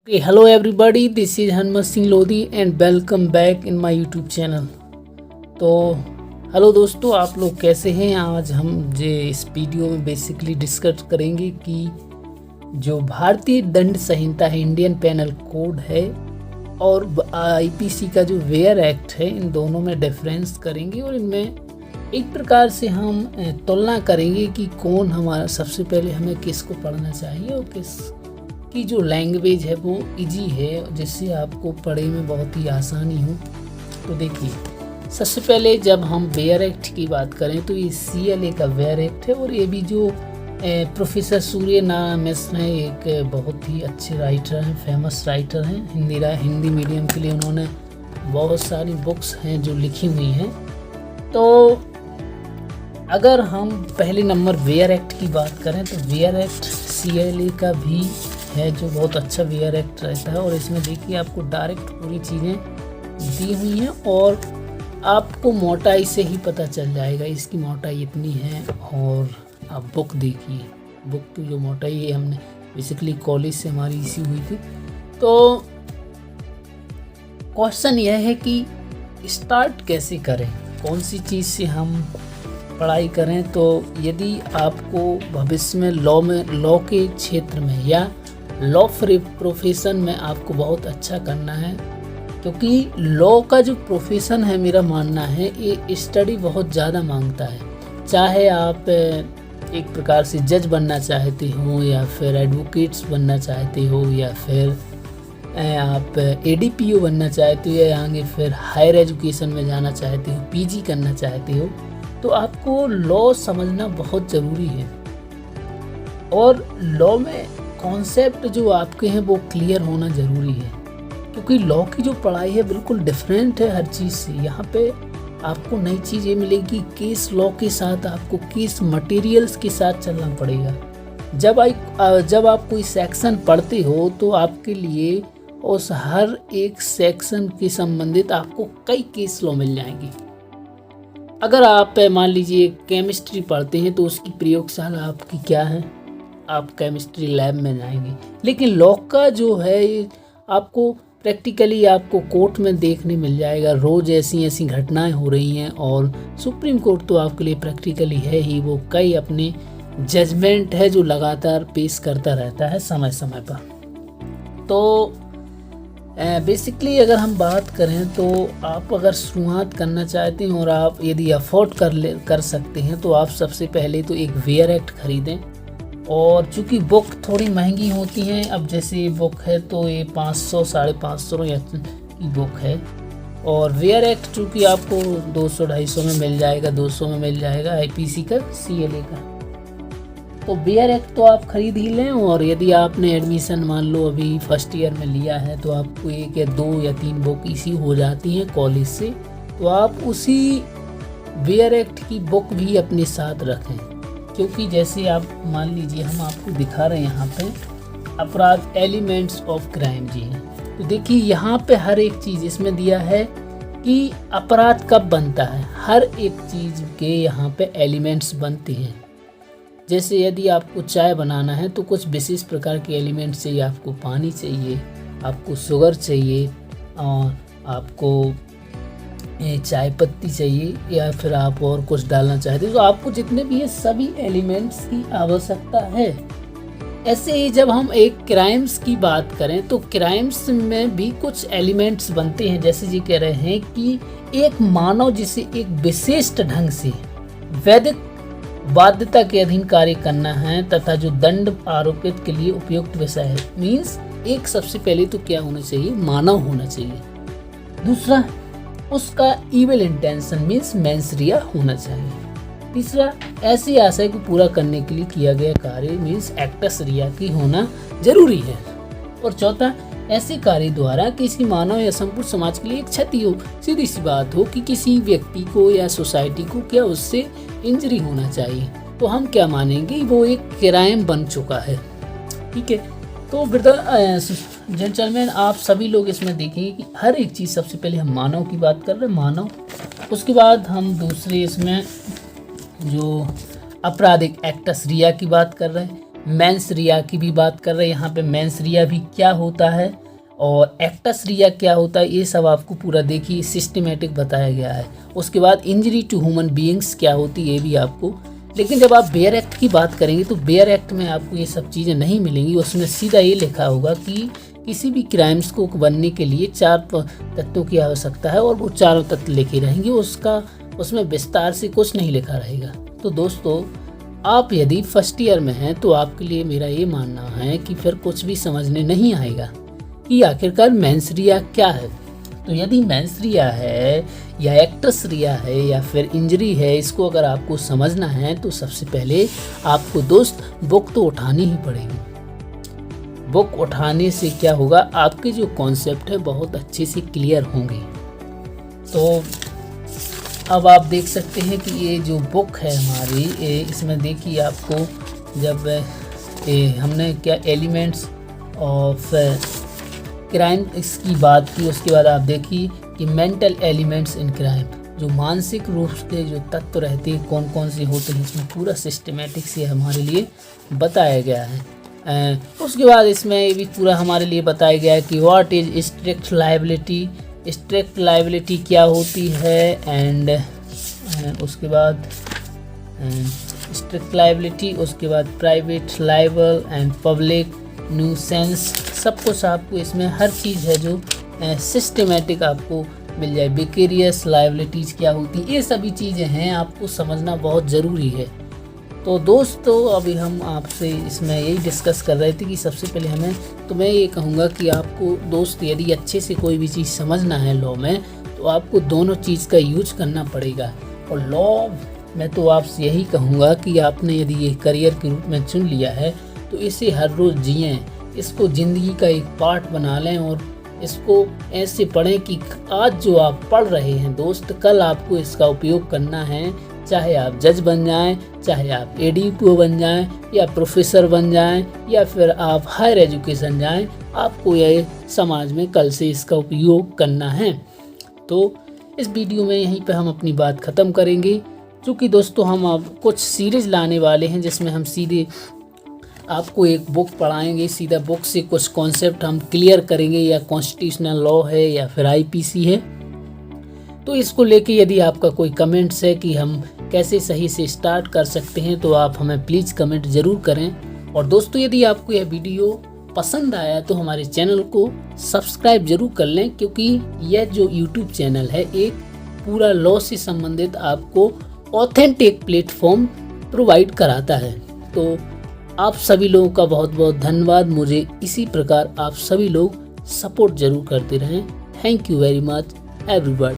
Okay, hello everybody, this is Hanmat Singh Lodi and welcome back in my YouTube channel। तो hello दोस्तों, आप लोग कैसे हैं। आज हम इस वीडियो में बेसिकली डिस्कस करेंगे कि जो भारतीय दंड संहिता है, इंडियन पेनल कोड है, और आईपीसी का जो वेयर एक्ट है, इन दोनों में डिफरेंस करेंगे और इनमें एक प्रकार से हम तुलना करेंगे कि कौन हमारा सबसे पहले हमें किसको पढ़ना चाहिए और किस की जो लैंग्वेज है वो इजी है, जिससे आपको पढ़े में बहुत ही आसानी हो। तो देखिए, सबसे पहले जब हम वेयर एक्ट की बात करें तो ये CLA का वेयर एक्ट है, और ये भी जो प्रोफेसर सूर्य नारायण मिश्र हैं, एक बहुत ही अच्छे राइटर हैं, फेमस राइटर हैं। हिंदी मीडियम के लिए उन्होंने बहुत सारी बुक्स हैं जो लिखी हुई हैं। तो अगर हम पहले नंबर वेयर एक्ट की बात करें तो वेयर एक्ट CLA का भी है, जो बहुत अच्छा वेयर एक्ट रहता है। और इसमें देखिए आपको डायरेक्ट पूरी चीज़ें दी हुई हैं और आपको मोटाई से ही पता चल जाएगा इसकी मोटाई इतनी है। और आप बुक देखिए, बुक की जो मोटाई है, हमने बेसिकली कॉलेज से हमारी इसी हुई थी। तो क्वेश्चन यह है कि स्टार्ट कैसे करें, कौन सी चीज़ से हम पढ़ाई करें। तो यदि आपको भविष्य में लॉ के क्षेत्र में या लॉ प्रोफेशन में आपको बहुत अच्छा करना है, क्योंकि लॉ का जो प्रोफेशन है, मेरा मानना है ये स्टडी बहुत ज़्यादा मांगता है। चाहे आप एक प्रकार से जज बनना चाहते हो, या फिर एडवोकेट्स बनना चाहते हो, या फिर आप ADPO बनना चाहते हो, या आगे फिर हायर एजुकेशन में जाना चाहते हो, PG करना चाहते हो, तो आपको लॉ समझना बहुत ज़रूरी है। और लॉ में कॉन्सेप्ट जो आपके हैं वो क्लियर होना ज़रूरी है, क्योंकि लॉ की जो पढ़ाई है बिल्कुल डिफरेंट है हर चीज़ से। यहाँ पे आपको नई चीज़ ये मिलेगी, केस लॉ के साथ आपको केस मटेरियल्स के साथ चलना पड़ेगा। जब आप कोई सेक्शन पढ़ते हो तो आपके लिए उस हर एक सेक्शन के संबंधित आपको कई केस लॉ मिल जाएंगे। अगर आप मान लीजिए केमिस्ट्री पढ़ते हैं तो उसकी प्रयोगशाला आपकी क्या है, आप केमिस्ट्री लैब में जाएंगे। लेकिन लॉ का जो है आपको प्रैक्टिकली आपको कोर्ट में देखने मिल जाएगा। रोज़ ऐसी ऐसी घटनाएं हो रही हैं, और सुप्रीम कोर्ट तो आपके लिए प्रैक्टिकली है ही, वो कई अपने जजमेंट है जो लगातार पेश करता रहता है समय समय पर। तो बेसिकली अगर हम बात करें तो आप अगर शुरुआत करना चाहते हैं और आप यदि अफोर्ड कर सकते हैं तो आप सबसे पहले तो एक वेयर एक्ट खरीदें। और चूँकि बुक थोड़ी महंगी होती हैं, अब जैसे ये बुक है तो ये 500 550 की बुक है, और वेयर एक्ट चूँकि आपको 200-250 में मिल जाएगा, 200 में मिल जाएगा आईपीसी का, CLA का। तो वेयर एक्ट तो आप खरीद ही लें। और यदि आपने एडमिशन मान लो अभी फर्स्ट ईयर में लिया है तो आपको 1 या 2 या 3 बुक इसी हो जाती हैं कॉलेज से, तो आप उसी वेयर एक्ट की बुक भी अपने साथ रखें। क्योंकि जैसे आप मान लीजिए, हम आपको दिखा रहे हैं यहाँ पे अपराध एलिमेंट्स ऑफ क्राइम जी हैं। तो देखिए यहाँ पे हर एक चीज़ इसमें दिया है कि अपराध कब बनता है, हर एक चीज़ के यहाँ पे एलिमेंट्स बनते हैं। जैसे यदि आपको चाय बनाना है तो कुछ विशेष प्रकार के एलिमेंट्स चाहिए, आपको पानी चाहिए, आपको शुगर चाहिए, और आपको चाय पत्ती चाहिए, या फिर आप और कुछ डालना चाहते हो, तो आपको जितने भी ये सभी एलिमेंट्स की आवश्यकता है। ऐसे ही जब हम एक क्राइम्स की बात करें तो क्राइम्स में भी कुछ एलिमेंट्स बनते हैं। जैसे जी कह रहे हैं कि एक मानव जिसे एक विशिष्ट ढंग से वैधिक बाध्यता के अधीन कार्य करना है तथा जो दंड आरोपित के लिए उपयुक्त विषय है। मीन्स एक सबसे पहले तो क्या होना चाहिए, मानव होना चाहिए। दूसरा, उसका इविल इंटेंशन मीन्स मेंसरिया होना चाहिए। तीसरा, ऐसी आशय को पूरा करने के लिए किया गया कार्य मीन्स एक्टस रिया की होना जरूरी है। और चौथा, ऐसे कार्य द्वारा किसी मानव या संपूर्ण समाज के लिए एक क्षति हो, सीधी सी बात हो कि किसी व्यक्ति को या सोसाइटी को क्या उससे इंजरी होना चाहिए, तो हम क्या मानेंगे वो एक क्राइम बन चुका है। ठीक है। तो जेंटलमैन, आप सभी लोग इसमें देखेंगे कि हर एक चीज़, सबसे पहले हम मानव की बात कर रहे हैं, मानव। उसके बाद हम दूसरे इसमें जो आपराधिक एक्टस रिया की बात कर रहे हैं, मेंस रिया की भी बात कर रहे हैं। यहाँ पे मेंस रिया भी क्या होता है और एक्टस रिया क्या होता है, ये सब आपको पूरा देखिए सिस्टमेटिक बताया गया है। उसके बाद इंजरी टू ह्यूमन बीइंग्स क्या होती है ये भी आपको। लेकिन जब आप बेयर एक्ट की बात करेंगे तो बेयर एक्ट में आपको ये सब चीज़ें नहीं मिलेंगी। उसमें सीधा ये लिखा होगा कि किसी भी क्राइम्स को बनने के लिए 4 तत्वों की आवश्यकता है और वो चारों तत्व लिखे रहेंगे। उसमें विस्तार से कुछ नहीं लिखा रहेगा। तो दोस्तों, आप यदि फर्स्ट ईयर में हैं तो आपके लिए मेरा ये मानना है कि फिर कुछ भी समझने नहीं आएगा कि आखिरकार मेंस रिया क्या है। तो यदि मेंस रिया है या एक्टस रिया है या फिर इंजरी है, इसको अगर आपको समझना है तो सबसे पहले आपको दोस्त बुक तो उठानी ही पड़ेगी। बुक उठाने से क्या होगा, आपके जो कॉन्सेप्ट है बहुत अच्छे से क्लियर होंगे। तो अब आप देख सकते हैं कि ये जो बुक है हमारी, इसमें देखिए आपको जब हमने क्या एलिमेंट्स ऑफ क्राइम इसकी बात की, उसके बाद आप देखिए कि मेंटल एलिमेंट्स इन क्राइम, जो मानसिक रूप से जो तत्व रहते हैं कौन कौन से होते हैं, इसमें पूरा सिस्टमेटिक से हमारे लिए बताया गया है। उसके बाद इसमें ये भी पूरा हमारे लिए बताया गया है कि what is strict liability, strict liability क्या होती है, एंड उसके बाद स्ट्रिक्ट लायबिलिटी, उसके बाद private liable and public nuisance, सब कुछ आपको इसमें हर चीज़ है जो सिस्टमेटिक आपको मिल जाए। विकेरियस लायबिलिटीज़ क्या होती है, ये सभी चीज़ें हैं, आपको समझना बहुत ज़रूरी है। तो दोस्तों, अभी हम आपसे इसमें यही डिस्कस कर रहे थे कि सबसे पहले तो मैं ये कहूँगा कि आपको दोस्त यदि अच्छे से कोई भी चीज़ समझना है लॉ में, तो आपको दोनों चीज़ का यूज करना पड़ेगा। और लॉ में तो आपसे यही कहूँगा कि आपने यदि ये करियर के रूप में चुन लिया है तो इसे हर रोज़ जिएं, इसको ज़िंदगी का एक पार्ट बना लें और इसको ऐसे पढ़ें कि आज जो आप पढ़ रहे हैं दोस्त, कल आपको इसका उपयोग करना है। चाहे आप जज बन जाएं, चाहे आप एडीपीओ बन जाएं, या प्रोफेसर बन जाएं, या फिर आप हायर एजुकेशन जाएं, आपको यह समाज में कल से इसका उपयोग करना है। तो इस वीडियो में यहीं पे हम अपनी बात ख़त्म करेंगे, क्योंकि दोस्तों हम अब कुछ सीरीज़ लाने वाले हैं जिसमें हम सीधे आपको एक बुक पढ़ाएंगे, सीधा बुक से कुछ कॉन्सेप्ट हम क्लियर करेंगे, या कॉन्स्टिट्यूशनल लॉ है या फिर आईपीसी है। तो इसको लेके यदि आपका कोई कमेंट्स है कि हम कैसे सही से स्टार्ट कर सकते हैं, तो आप हमें प्लीज़ कमेंट ज़रूर करें। और दोस्तों, यदि आपको यह वीडियो पसंद आया तो हमारे चैनल को सब्सक्राइब जरूर कर लें, क्योंकि यह जो यूट्यूब चैनल है एक पूरा लॉ से संबंधित आपको ऑथेंटिक प्लेटफॉर्म प्रोवाइड कराता है। तो आप सभी लोगों का बहुत बहुत धन्यवाद। मुझे इसी प्रकार आप सभी लोग सपोर्ट जरूर करते रहें। Thank you very much everyone.